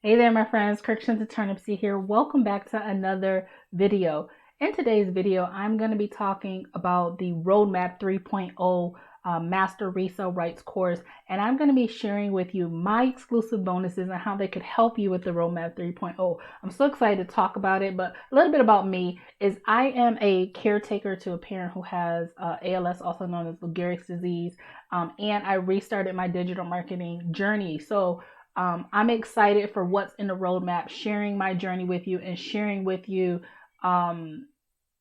Hey there, my friends. Kirkshan's Turnipseed here. Welcome back to another video. In today's video, I'm going to be talking about the Roadmap 3.0 Master Resell Rights course, and I'm going to be sharing with you my exclusive bonuses and how they could help you with the Roadmap 3.0. I'm so excited to talk about it, but a little bit about me is I am a caretaker to a parent who has ALS, also known as Lou Gehrig's disease, and I restarted my digital marketing journey. So I'm excited for what's in the roadmap, sharing my journey with you and sharing with you um,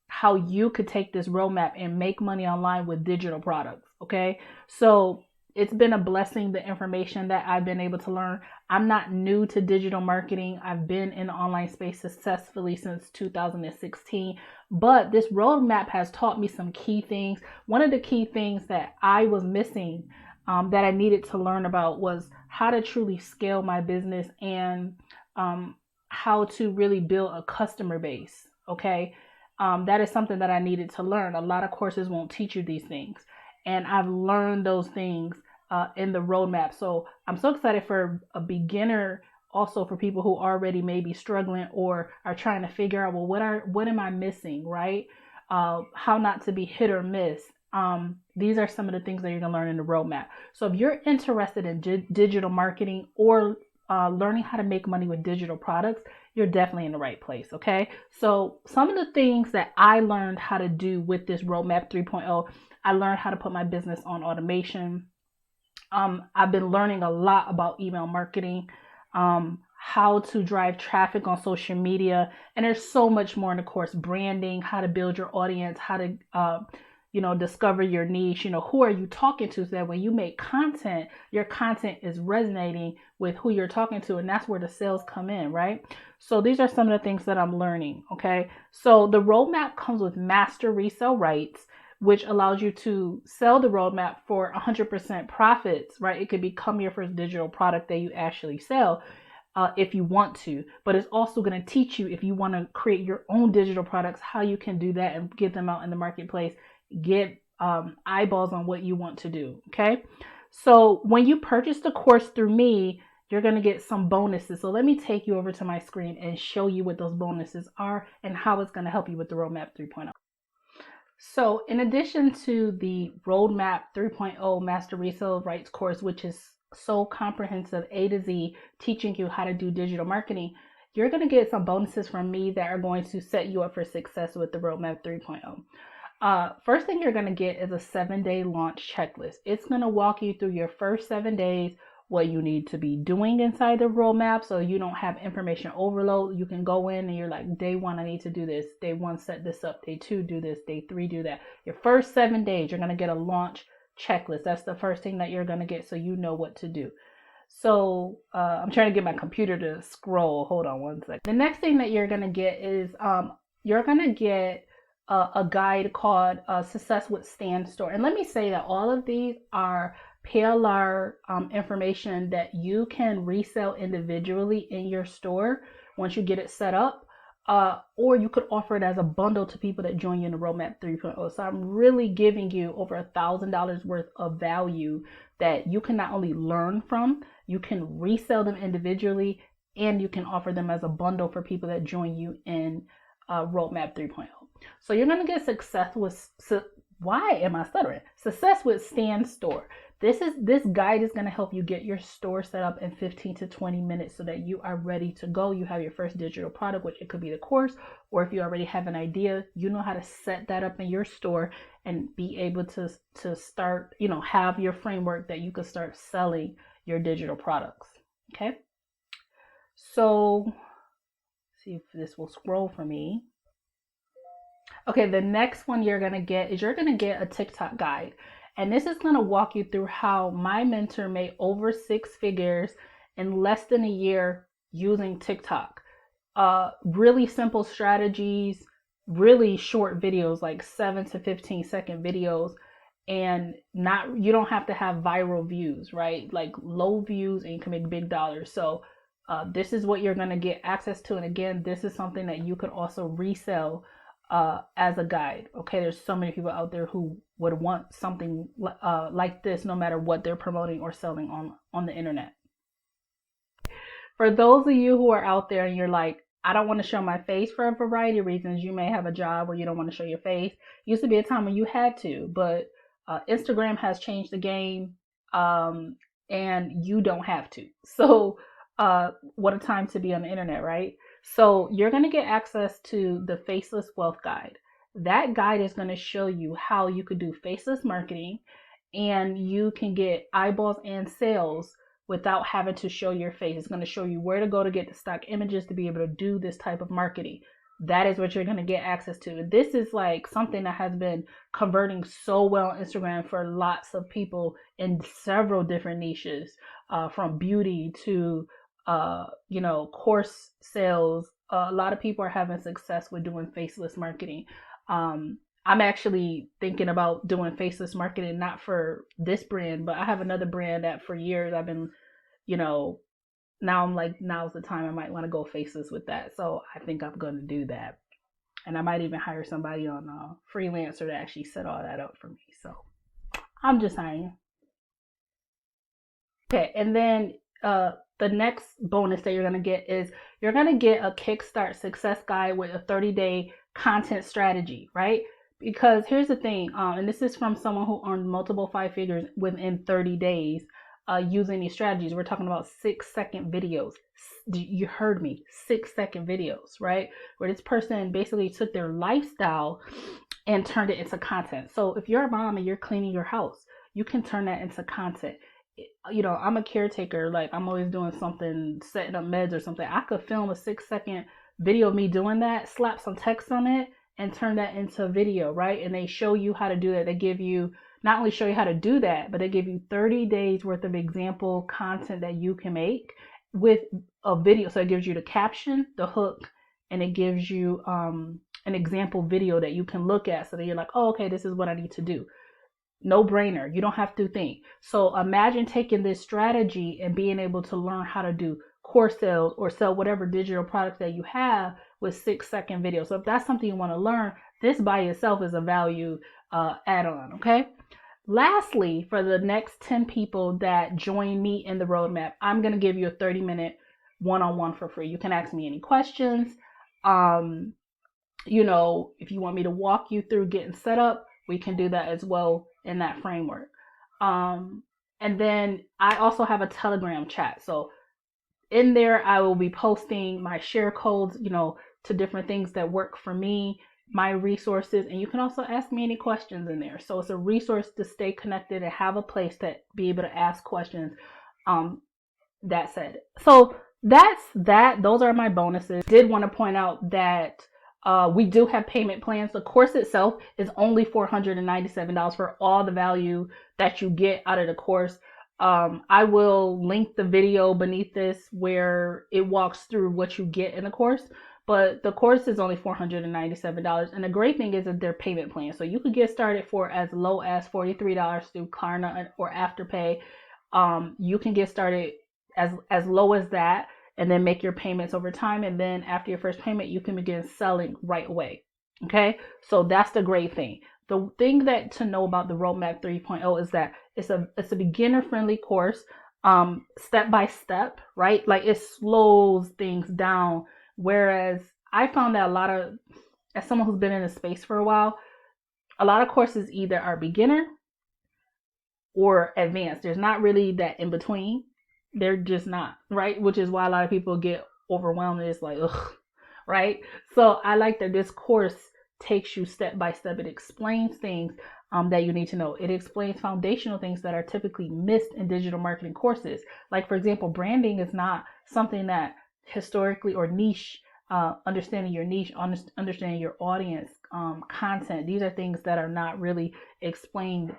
how you could take this roadmap and make money online with digital products. Okay. So it's been a blessing, the information that I've been able to learn. I'm not new to digital marketing. I've been in the online space successfully since 2016, but this roadmap has taught me some key things. One of the key things that I was missing that I needed to learn about was how to truly scale my business and how to really build a customer base. Okay. That is something that I needed to learn. A lot of courses won't teach you these things. And I've learned those things in the roadmap. So I'm so excited for a beginner, also for people who already may be struggling or are trying to figure out, well, what am I missing, right? How not to be hit or miss. These are some of the things that you're going to learn in the roadmap. So if you're interested in digital marketing or learning how to make money with digital products, you're definitely in the right place. Okay. So some of the things that I learned how to do with this roadmap 3.0, I learned how to put my business on automation. I've been learning a lot about email marketing, how to drive traffic on social media, and there's so much more in the course. Branding, how to build your audience, how to discover your niche. Who are you talking to, so that when you make content, your content is resonating with who you're talking to, and that's where the sales come in, right? So these are some of the things that I'm learning. Okay, so the roadmap comes with Master Resell Rights, which allows you to sell the roadmap for 100% profits, right? It could become your first digital product that you actually sell if you want to, but it's also going to teach you, if you want to create your own digital products, how you can do that and get them out in the marketplace, get eyeballs on what you want to do. Okay. So when you purchase the course through me, you're going to get some bonuses. So let me take you over to my screen and show you what those bonuses are and how it's going to help you with the Roadmap 3.0. So in addition to the Roadmap 3.0 Master Resale Rights course, which is so comprehensive, A to Z, teaching you how to do digital marketing, you're going to get some bonuses from me that are going to set you up for success with the Roadmap 3.0. First thing you're going to get is a 7-day launch checklist. It's going to walk you through your first 7 days, what you need to be doing inside the roadmap so you don't have information overload. You can go in and you're like, day 1, I need to do this. Day 1, set this up. Day 2, do this. Day 3, do that. Your first 7 days, you're going to get a launch checklist. That's the first thing that you're going to get, so you know what to do. So I'm trying to get my computer to scroll. Hold on one second. The next thing that you're going to get is you're going to get a guide called Success with Stand Store. And let me say that all of these are PLR information that you can resell individually in your store once you get it set up, or you could offer it as a bundle to people that join you in the Roadmap 3.0. So I'm really giving you over $1,000 worth of value that you can not only learn from, you can resell them individually, and you can offer them as a bundle for people that join you in Roadmap 3.0. So you're going to get success with, why am I stuttering? Success with Stand Store. This guide is going to help you get your store set up in 15 to 20 minutes so that you are ready to go. You have your first digital product, which it could be the course, or if you already have an idea, you know how to set that up in your store and be able to start, have your framework that you could start selling your digital products. Okay. So see if this will scroll for me. Okay, the next one you're going to get is you're going to get a TikTok guide. And this is going to walk you through how my mentor made over 6 figures in less than a year using TikTok. Really simple strategies, really short videos, like 7 to 15-second videos. And you don't have to have viral views, right? Like low views, and you can make big dollars. So this is what you're going to get access to. And again, this is something that you can also resell as a guide. Okay, there's so many people out there who would want something like this, no matter what they're promoting or selling on the internet. For those of you who are out there and you're like, I don't want to show my face for a variety of reasons. You may have a job where you don't want to show your face. Used to be a time when you had to, but Instagram has changed the game, and you don't have to. So, what a time to be on the internet, right? So, you're going to get access to the Faceless Wealth Guide. That guide is going to show you how you could do faceless marketing and you can get eyeballs and sales without having to show your face. It's going to show you where to go to get the stock images to be able to do this type of marketing. That is what you're going to get access to. This is like something that has been converting so well on Instagram for lots of people in several different niches, from beauty to, course sales. A lot of people are having success with doing faceless marketing. I'm actually thinking about doing faceless marketing, not for this brand, but I have another brand that for years I've been, now I'm like, now's the time I might want to go faceless with that. So I think I'm going to do that. And I might even hire somebody on Freelancer to actually set all that up for me. So I'm just hiring. Okay. And then the next bonus that you're going to get is you're going to get a Kickstart success guide with a 30-day content strategy, right? Because here's the thing, and this is from someone who earned multiple 5 figures within 30 days using these strategies. We're talking about 6-second videos. You heard me, 6-second videos, right? Where this person basically took their lifestyle and turned it into content. So if you're a mom and you're cleaning your house, you can turn that into content. I'm a caretaker, like I'm always doing something, setting up meds or something. I could film a 6-second video of me doing that, slap some text on it, and turn that into a video, right? And they show you how to do that. They give you, not only show you how to do that, but they give you 30 days worth of example content that you can make with a video. So it gives you the caption, the hook, and it gives you an example video that you can look at so that you're like, oh, okay, this is what I need to do. No brainer. You don't have to think. So imagine taking this strategy and being able to learn how to do course sales or sell whatever digital product that you have with 6-second videos. So if that's something you want to learn, this by itself is a value add-on. Okay. Lastly, for the next 10 people that join me in the roadmap, I'm going to give you a 30-minute one-on-one for free. You can ask me any questions. If you want me to walk you through getting set up, we can do that as well in that framework. And then I also have a Telegram chat. So in there, I will be posting my share codes, to different things that work for me, my resources, and you can also ask me any questions in there. So it's a resource to stay connected and have a place to be able to ask questions. That said, so that's that. Those are my bonuses. Did want to point out that we do have payment plans. The course itself is only $497 for all the value that you get out of the course. I will link the video beneath this where it walks through what you get in the course, but the course is only $497. And the great thing is that they're payment plans. So you could get started for as low as $43 through Klarna or Afterpay. You can get started as low as that and then make your payments over time. And then after your first payment, you can begin selling right away. Okay. So that's the great thing. The thing that to know about the Roadmap 3.0 is that it's a beginner friendly course, step by step, right? Like it slows things down. Whereas I found that as someone who's been in the space for a while, a lot of courses either are beginner or advanced. There's not really that in between. They're just not, right? Which is why a lot of people get overwhelmed and it's like, ugh, right? So I like that this course takes you step by step. It explains things that you need to know. It explains foundational things that are typically missed in digital marketing courses. Like, for example, branding is not something that historically or niche, understanding your niche, understanding your audience, content. These are things that are not really explained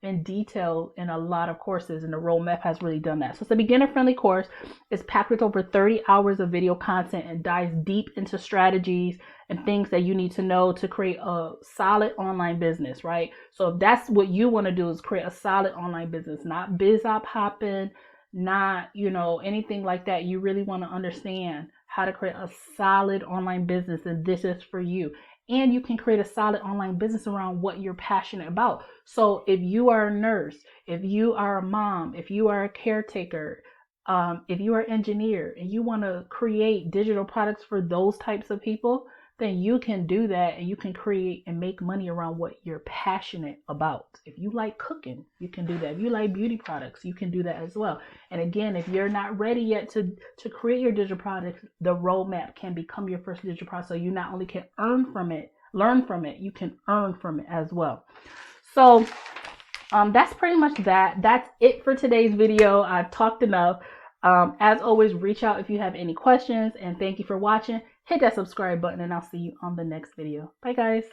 in detail in a lot of courses, and the roadmap has really done that. So it's a beginner-friendly course. It's packed with over 30 hours of video content and dives deep into strategies and things that you need to know to create a solid online business, right? So if that's what you want to do, is create a solid online business, not biz op hopping, not, anything like that. You really want to understand how to create a solid online business, and this is for you. And you can create a solid online business around what you're passionate about. So if you are a nurse, if you are a mom, if you are a caretaker, If you are an engineer and you want to create digital products for those types of people, then you can do that and you can create and make money around what you're passionate about. If you like cooking, you can do that. If you like beauty products, you can do that as well. And again, if you're not ready yet to create your digital products, the roadmap can become your first digital product. So you not only can earn from it, learn from it, you can earn from it as well. So that's pretty much that. That's it for today's video. I've talked enough. As always, reach out if you have any questions, and thank you for watching. Hit that subscribe button and I'll see you on the next video. Bye guys.